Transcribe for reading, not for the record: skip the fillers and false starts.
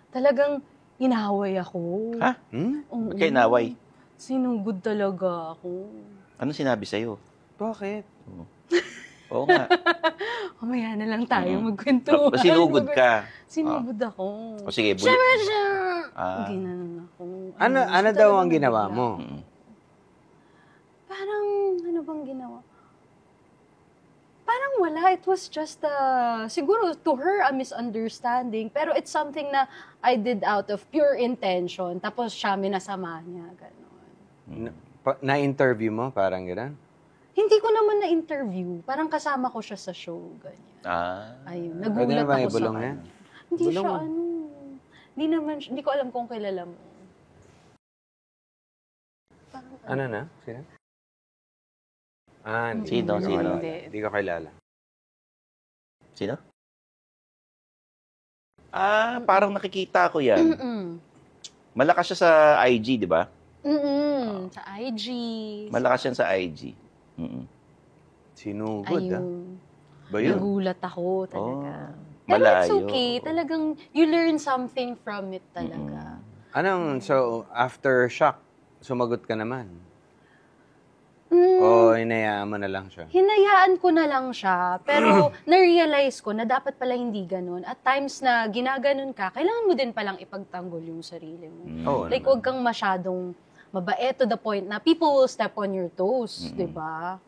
talagang inaway ako. Ha? Oo. Ba't kayo inaway? Sinugod talaga ako. Anong sinabi sa'yo? Bakit? Oo nga. Mamaya na lang tayo magkwentuhan. Sinugod ka. Sinugod ako. O sige, Ginanon ako. Ano daw ang ginawa mo? Parang, ano bang ginawa? Parang wala. It was just, siguro to her, a misunderstanding. Pero it's something na I did out of pure intention. Tapos siya, minasama niya. Ganon. Na-interview mo? Parang gano'n? Hindi ko naman na-interview. Parang kasama ko siya sa show. Ganyan. Ayun. Nagulat ako sa kanya. Hindi Bulong siya, mo. Hindi naman, hindi ko alam kung kilala mo. Parang, Ano na? Sino? Sino? Hindi ko kilala. Sino? Parang nakikita ko yan. Malakas siya sa IG, di ba? Sa IG. Malakas yan sa IG. Sinugod, Ayun. Ba yun? Nagulat ako talaga. Pero Malayo. it's okay. Talagang you learn something from it talaga. So, after shock, sumagot ka naman? O hinayaan mo na lang siya? Hinayaan ko na lang siya. Pero na-realize ko na dapat pala hindi ganun. At times na ginaganon ka, kailangan mo din palang ipagtanggol yung sarili mo. Like, huwag kang masyadong mabait to the point na people will step on your toes, di ba?